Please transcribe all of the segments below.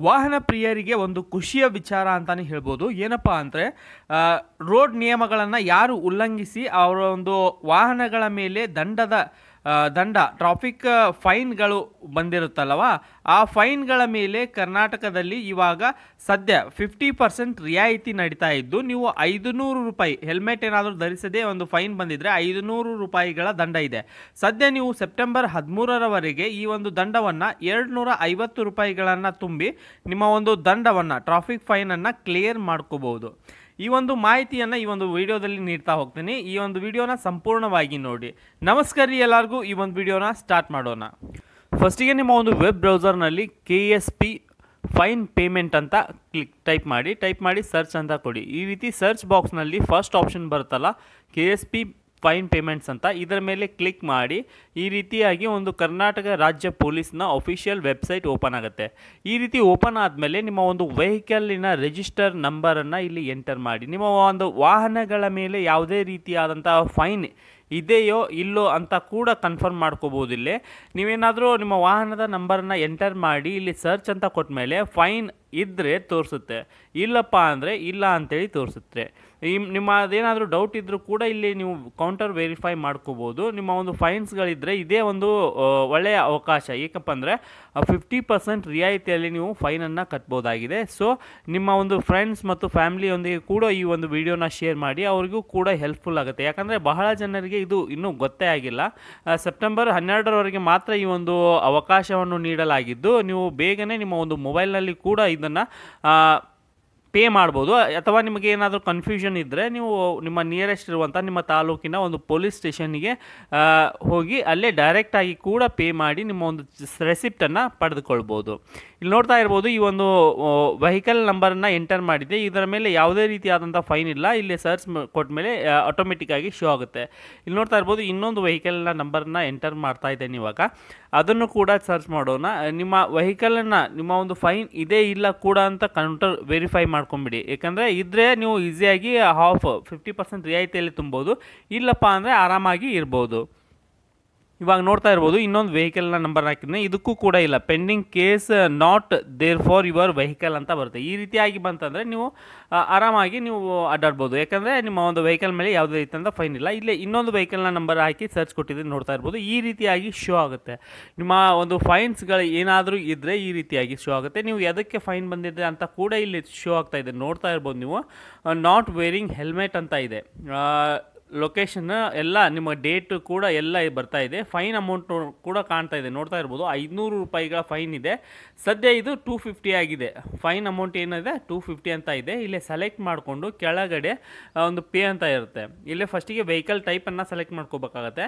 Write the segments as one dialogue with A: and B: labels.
A: ವಾಹನ ಪ್ರಿಯರಿಗೆ ಒಂದು ಖುಷಿಯ ವಿಚಾರ ಅಂತಾನೆ ಹೇಳ್ಬೋದು. ಏನಪ್ಪಾ ಅಂದರೆ ರೋಡ್ ನಿಯಮಗಳನ್ನು ಯಾರು ಉಲ್ಲಂಘಿಸಿ ಅವರ ಒಂದು ವಾಹನಗಳ ಮೇಲೆ ದಂಡ ಟ್ರಾಫಿಕ್ ಫೈನ್ಗಳು ಬಂದಿರುತ್ತಲ್ಲವ, ಆ ಫೈನ್ಗಳ ಮೇಲೆ ಕರ್ನಾಟಕದಲ್ಲಿ ಇವಾಗ ಸದ್ಯ 50% ರಿಯಾಯಿತಿ ನಡೀತಾ ಇದ್ದು, ನೀವು 500 ರೂಪಾಯಿ ಹೆಲ್ಮೆಟ್ ಏನಾದರೂ ಧರಿಸದೆ ಒಂದು ಫೈನ್ ಬಂದಿದ್ರೆ 500 ರೂಪಾಯಿಗಳ ದಂಡ ಇದೆ. ಸದ್ಯ ನೀವು ಸೆಪ್ಟೆಂಬರ್ 13ರವರೆಗೆ ಈ ಒಂದು ದಂಡವನ್ನು 250 ರೂಪಾಯಿಗಳನ್ನು ತುಂಬಿ ನಿಮ್ಮ ಒಂದು ದಂಡವನ್ನು ಟ್ರಾಫಿಕ್ ಫೈನನ್ನು ಕ್ಲಿಯರ್ ಮಾಡ್ಕೋಬಹುದು. ಈ ಒಂದು ಮಾಹಿತಿಯನ್ನು ಈ ಒಂದು ವಿಡಿಯೋದಲ್ಲಿ ನೀಡ್ತಾ ಹೋಗ್ತೀನಿ. ಈ ಒಂದು ವಿಡಿಯೋನ ಸಂಪೂರ್ಣವಾಗಿ ನೋಡಿ. ನಮಸ್ಕಾರ ರೀ ಎಲ್ಲರಿಗೂ. ಈ ಒಂದು ವಿಡಿಯೋನ ಸ್ಟಾರ್ಟ್ ಮಾಡೋಣ. ಫಸ್ಟಿಗೆ ನಿಮ್ಮ ಒಂದು ವೆಬ್ ಬ್ರೌಸರ್ನಲ್ಲಿ KSP ಫೈನ್ ಪೇಮೆಂಟ್ ಅಂತ ಟೈಪ್ ಮಾಡಿ ಸರ್ಚ್ ಅಂತ ಕೊಡಿ. ಈ ರೀತಿ ಸರ್ಚ್ ಬಾಕ್ಸ್ನಲ್ಲಿ ಫಸ್ಟ್ ಆಪ್ಷನ್ ಬರುತ್ತಲ್ಲ KSP ಫೈನ್ ಪೇಮೆಂಟ್ಸ್ ಅಂತ, ಇದರ ಮೇಲೆ ಕ್ಲಿಕ್ ಮಾಡಿ ಈ ರೀತಿಯಾಗಿ ಒಂದು ಕರ್ನಾಟಕ ರಾಜ್ಯ ಪೊಲೀಸ್ನ ಅಫಿಷಿಯಲ್ ವೆಬ್ಸೈಟ್ ಓಪನ್ ಆಗುತ್ತೆ. ಈ ರೀತಿ ಓಪನ್ ಆದಮೇಲೆ ನಿಮ್ಮ ಒಂದು ವೆಹಿಕಲ್ಲಿನ ರಿಜಿಸ್ಟರ್ ನಂಬರನ್ನು ಇಲ್ಲಿ ಎಂಟರ್ ಮಾಡಿ. ನಿಮ್ಮ ಒಂದು ವಾಹನಗಳ ಮೇಲೆ ಯಾವುದೇ ರೀತಿಯಾದಂಥ ಫೈನ್ ಇದೆಯೋ ಇಲ್ಲೋ ಅಂತ ಕೂಡ ಕನ್ಫರ್ಮ್ ಮಾಡ್ಕೋಬೋದು. ಇಲ್ಲೇ ನೀವೇನಾದರೂ ನಿಮ್ಮ ವಾಹನದ ನಂಬರನ್ನು ಎಂಟರ್ ಮಾಡಿ ಇಲ್ಲಿ ಸರ್ಚ್ ಅಂತ ಕೊಟ್ಟ ಮೇಲೆ ಫೈನ್ ಇದ್ದರೆ ತೋರಿಸುತ್ತೆ, ಇಲ್ಲಪ್ಪ ಅಂದರೆ ಇಲ್ಲ ಅಂತೇಳಿ ತೋರಿಸುತ್ತೆ. ನಿಮ್ಮ ಅದೇನಾದರೂ ಡೌಟ್ ಇದ್ದರೂ ಕೂಡ ಇಲ್ಲಿ ನೀವು ಕೌಂಟರ್ ವೆರಿಫೈ ಮಾಡ್ಕೋಬೋದು. ನಿಮ್ಮ ಒಂದು ಫೈನ್ಸ್ಗಳಿದ್ದರೆ ಇದೇ ಒಂದು ಒಳ್ಳೆಯ ಅವಕಾಶ. ಏಕಪ್ಪ ಅಂದರೆ 50% ರಿಯಾಯಿತಿಯಲ್ಲಿ ನೀವು ಫೈನನ್ನು ಕಟ್ಬೋದಾಗಿದೆ. ಸೊ ನಿಮ್ಮ ಒಂದು ಫ್ರೆಂಡ್ಸ್ ಮತ್ತು ಫ್ಯಾಮಿಲಿಯೊಂದಿಗೆ ಕೂಡ ಈ ಒಂದು ವಿಡಿಯೋನ ಶೇರ್ ಮಾಡಿ, ಅವರಿಗೂ ಕೂಡ ಹೆಲ್ಪ್ಫುಲ್ ಆಗುತ್ತೆ. ಯಾಕಂದರೆ ಬಹಳ ಜನರಿಗೆ ಇದು ಇನ್ನೂ ಗೊತ್ತೇ ಆಗಿಲ್ಲ. ಸೆಪ್ಟೆಂಬರ್ 12ರವರೆಗೆ ಮಾತ್ರ ಈ ಒಂದು ಅವಕಾಶವನ್ನು ನೀಡಲಾಗಿದ್ದು, ನೀವು ಬೇಗನೆ ನಿಮ್ಮ ಒಂದು ಮೊಬೈಲ್ನಲ್ಲಿ ಕೂಡ ಇದನ್ನು ಪೇ ಮಾಡ್ಬೋದು. ಅಥವಾ ನಿಮಗೆ ಏನಾದರೂ ಕನ್ಫ್ಯೂಷನ್ ಇದ್ದರೆ ನೀವು ನಿಮ್ಮ ನಿಯರೆಸ್ಟ್ ಇರುವಂಥ ನಿಮ್ಮ ತಾಲೂಕಿನ ಒಂದು ಪೊಲೀಸ್ ಸ್ಟೇಷನ್ಗೆ ಹೋಗಿ ಅಲ್ಲೇ ಡೈರೆಕ್ಟಾಗಿ ಕೂಡ ಪೇ ಮಾಡಿ ನಿಮ್ಮ ಒಂದು ರೆಸಿಪ್ಟನ್ನು ಪಡೆದುಕೊಳ್ಬೋದು. ಇಲ್ಲಿ ನೋಡ್ತಾ ಇರ್ಬೋದು, ಈ ಒಂದು ವೆಹಿಕಲ್ ನಂಬರನ್ನು ಎಂಟರ್ ಮಾಡಿದೆ. ಇದರ ಮೇಲೆ ಯಾವುದೇ ರೀತಿಯಾದಂಥ ಫೈನ್ ಇಲ್ಲ. ಇಲ್ಲಿ ಸರ್ಚ್ ಕೊಟ್ಟ ಮೇಲೆ ಆಟೋಮೆಟಿಕ್ಕಾಗಿ ಶೋ ಆಗುತ್ತೆ. ಇಲ್ಲಿ ನೋಡ್ತಾ ಇರ್ಬೋದು, ಇನ್ನೊಂದು ವೆಹಿಕಲ್ನ ನಂಬರನ್ನು ಎಂಟರ್ ಮಾಡ್ತಾ ಇದ್ದೇನೆ ಇವಾಗ. ಅದನ್ನು ಕೂಡ ಸರ್ಚ್ ಮಾಡೋಣ. ನಿಮ್ಮ ವೆಹಿಕಲನ್ನು ನಿಮ್ಮ ಒಂದು ಫೈನ್ ಇದೆ ಇಲ್ಲ ಕೂಡ ಅಂತ ಕೌಂಟರ್ ವೆರಿಫೈ ಮಾಡ್ಕೊಂಬಿಡಿ. ಯಾಕಂದರೆ ಇದ್ದರೆ ನೀವು ಈಸಿಯಾಗಿ 50% ರಿಯಾಯಿತಿಯಲ್ಲಿ ತುಂಬೋದು, ಇಲ್ಲಪ್ಪ ಅಂದರೆ ಆರಾಮಾಗಿ ಇರ್ಬೋದು. ಇವಾಗ ನೋಡ್ತಾ ಇರ್ಬೋದು, ಇನ್ನೊಂದು ವೆಹಿಕಲ್ನ ನಂಬರ್ ಹಾಕಿದ್ರೆ ಇದಕ್ಕೂ ಕೂಡ ಇಲ್ಲ, pending case not there for your vehicle ಅಂತ ಬರುತ್ತೆ. ಈ ರೀತಿಯಾಗಿ ಬಂತಂದರೆ ನೀವು ಆರಾಮಾಗಿ ನೀವು ಅಡ್ಡಾಡ್ಬೋದು. ಯಾಕಂದರೆ ನಿಮ್ಮ ಒಂದು ವೆಹಿಕಲ್ ಮೇಲೆ ಯಾವುದೇ ರೀತಿಯಿಂದ ಫೈನ್ ಇಲ್ಲ. ಇಲ್ಲೇ ಇನ್ನೊಂದು ವೆಹಿಕಲ್ನ ನಂಬರ್ ಹಾಕಿ ಸರ್ಚ್ ಕೊಟ್ಟಿದ್ದು ನೋಡ್ತಾ ಇರ್ಬೋದು. ಈ ರೀತಿಯಾಗಿ ಶೋ ಆಗುತ್ತೆ. ನಿಮ್ಮ ಒಂದು ಫೈನ್ಸ್ಗಳು ಏನಾದರೂ ಇದ್ದರೆ ಈ ರೀತಿಯಾಗಿ ಶೋ ಆಗುತ್ತೆ. ನೀವು ಎದಕ್ಕೆ ಫೈನ್ ಬಂದಿದೆ ಅಂತ ಕೂಡ ಇಲ್ಲಿ ಶೋ ಆಗ್ತಾ ಇದೆ. ನೋಡ್ತಾ ಇರ್ಬೋದು ನೀವು, ನಾಟ್ ವೇರಿಂಗ್ ಹೆಲ್ಮೆಟ್ ಅಂತ ಇದೆ. ಲೊಕೇಶನ್ ಎಲ್ಲ ನಿಮ್ಮ ಡೇಟ್ ಕೂಡ ಎಲ್ಲ ಬರ್ತಾ ಇದೆ. ಫೈನ್ ಅಮೌಂಟ್ ಕೂಡ ಕಾಣ್ತಾ ಇದೆ. ನೋಡ್ತಾ ಇರ್ಬೋದು, 500 ರೂಪಾಯಿಗಳ ಫೈನ್ ಇದೆ. ಸದ್ಯ ಇದು 250 ಆಗಿದೆ. ಫೈನ್ ಅಮೌಂಟ್ ಏನಿದೆ 250 ಅಂತ ಇದೆ. ಇಲ್ಲೇ ಸೆಲೆಕ್ಟ್ ಮಾಡಿಕೊಂಡು ಕೆಳಗಡೆ ಒಂದು ಪೇ ಅಂತ ಇರುತ್ತೆ. ಇಲ್ಲೇ ಫಸ್ಟಿಗೆ ವೆಹಿಕಲ್ ಟೈಪನ್ನು ಸೆಲೆಕ್ಟ್ ಮಾಡ್ಕೋಬೇಕಾಗತ್ತೆ.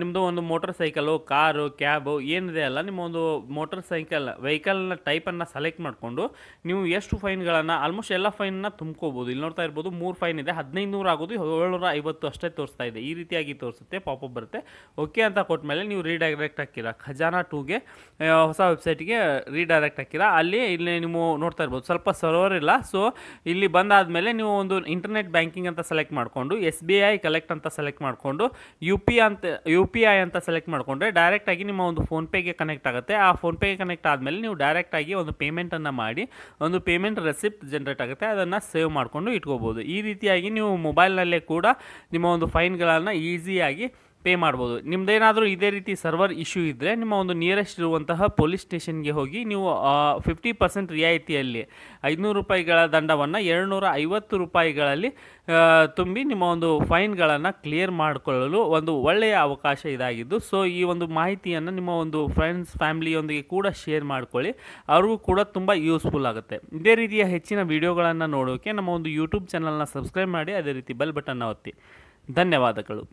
A: ನಿಮ್ಮದು ಒಂದು ಮೋಟರ್ ಸೈಕಲು, ಕಾರು, ಕ್ಯಾಬು ಏನಿದೆ ಅಲ್ಲ, ನಿಮ್ಮ ಒಂದು ಮೋಟರ್ ಸೈಕಲ್ ವೆಹಿಕಲ್ನ ಟೈಪನ್ನು ಸೆಲೆಕ್ಟ್ ಮಾಡಿಕೊಂಡು ನೀವು ಎಷ್ಟು ಫೈನ್ಗಳನ್ನು ಆಲ್ಮೋಸ್ಟ್ ಎಲ್ಲ ಫೈನನ್ನು ತುಂಬ್ಕೋಬೋದು. ಇಲ್ಲಿ ನೋಡ್ತಾ ಇರ್ಬೋದು, 3 ಫೈನ್ ಇದೆ. 1500 ಆಗೋದು, 750 ಅಷ್ಟೇ ತೋರಿಸ್ತಾ ಇದೆ. ಈ ರೀತಿಯಾಗಿ ತೋರಿಸುತ್ತೆ, ಪಾಪಪ್ ಬರುತ್ತೆ. ಓಕೆ ಅಂತ ಕೊಟ್ಟ ನೀವು ರೀಡೈರೆಕ್ಟ್ ಹಾಕಿರ ಖಜಾನಾ 2ಗೆ, ಹೊಸ ವೆಬ್ಸೈಟ್ಗೆ ರೀಡೈರೆಕ್ಟ್ ಹಾಕಿರ. ಇಲ್ಲಿ ನೀವು ನೋಡ್ತಾ ಇರ್ಬೋದು, ಸ್ವಲ್ಪ ಸರ್ವರ್ ಇಲ್ಲ. ಸೊ ಇಲ್ಲಿ ಬಂದಾದಮೇಲೆ ನೀವು ಒಂದು ಇಂಟರ್ನೆಟ್ ಬ್ಯಾಂಕಿಂಗ್ ಅಂತ ಸೆಲೆಕ್ಟ್ ಮಾಡಿಕೊಂಡು SBI ಕಲೆಕ್ಟ್ ಅಂತ ಸೆಲೆಕ್ಟ್ ಮಾಡಿಕೊಂಡು UPI ಅಂತ ಸೆಲೆಕ್ಟ್ ಮಾಡಿಕೊಂಡ್ರೆ ಡೈರೆಕ್ಟಾಗಿ ನಿಮ್ಮ ಒಂದು ಫೋನ್ಪೇಗೆ ಕನೆಕ್ಟ್ ಆಗುತ್ತೆ. ಆ ಫೋನ್ಪೇಗೆ ಕನೆಕ್ಟ್ ಆದಮೇಲೆ ನೀವು ಡೈರೆಕ್ಟಾಗಿ ಒಂದು ಪೇಮೆಂಟನ್ನು ಮಾಡಿ ಒಂದು ಪೇಮೆಂಟ್ ರೆಸಿಪ್ಟ್ ಜನ್ರೇಟ್ ಆಗುತ್ತೆ. ಅದನ್ನು ಸೇವ್ ಮಾಡಿಕೊಂಡು ಇಟ್ಕೋಬೋದು. ಈ ರೀತಿಯಾಗಿ ನೀವು ಮೊಬೈಲ್ನಲ್ಲೇ ಕೂಡ ನಿಮ್ಮ ಒಂದು ಫೈನ್ಗಳನ್ನು ಈಸಿಯಾಗಿ ಪೇ ಮಾಡ್ಬೋದು. ನಿಮ್ಮದೇನಾದರೂ ಇದೇ ರೀತಿ ಸರ್ವರ್ ಇಶ್ಯೂ ಇದ್ದರೆ ನಿಮ್ಮ ಒಂದು ನಿಯರೆಸ್ಟ್ ಇರುವಂತಹ ಪೊಲೀಸ್ ಸ್ಟೇಷನ್ಗೆ ಹೋಗಿ ನೀವು 50% ರಿಯಾಯಿತಿಯಲ್ಲಿ 500 ರೂಪಾಯಿಗಳ ದಂಡವನ್ನು 250 ರೂಪಾಯಿಗಳಲ್ಲಿ ತುಂಬಿ ನಿಮ್ಮ ಒಂದು ಫೈನ್ಗಳನ್ನು ಕ್ಲಿಯರ್ ಮಾಡಿಕೊಳ್ಳಲು ಒಂದು ಒಳ್ಳೆಯ ಅವಕಾಶ ಇದಾಗಿದ್ದು. ಸೊ ಈ ಒಂದು ಮಾಹಿತಿಯನ್ನು ನಿಮ್ಮ ಒಂದು ಫ್ರೆಂಡ್ಸ್ ಫ್ಯಾಮಿಲಿಯೊಂದಿಗೆ ಕೂಡ ಶೇರ್ ಮಾಡ್ಕೊಳ್ಳಿ, ಅವ್ರಿಗೂ ಕೂಡ ತುಂಬ ಯೂಸ್ಫುಲ್ ಆಗುತ್ತೆ. ಇದೇ ರೀತಿಯ ಹೆಚ್ಚಿನ ವಿಡಿಯೋಗಳನ್ನು ನೋಡೋಕ್ಕೆ ನಮ್ಮ ಒಂದು ಯೂಟ್ಯೂಬ್ ಚಾನಲ್ನ ಸಬ್ಸ್ಕ್ರೈಬ್ ಮಾಡಿ, ಅದೇ ರೀತಿ ಬೆಲ್ ಬಟನ್ನ ಒತ್ತಿ. ಧನ್ಯವಾದಗಳು.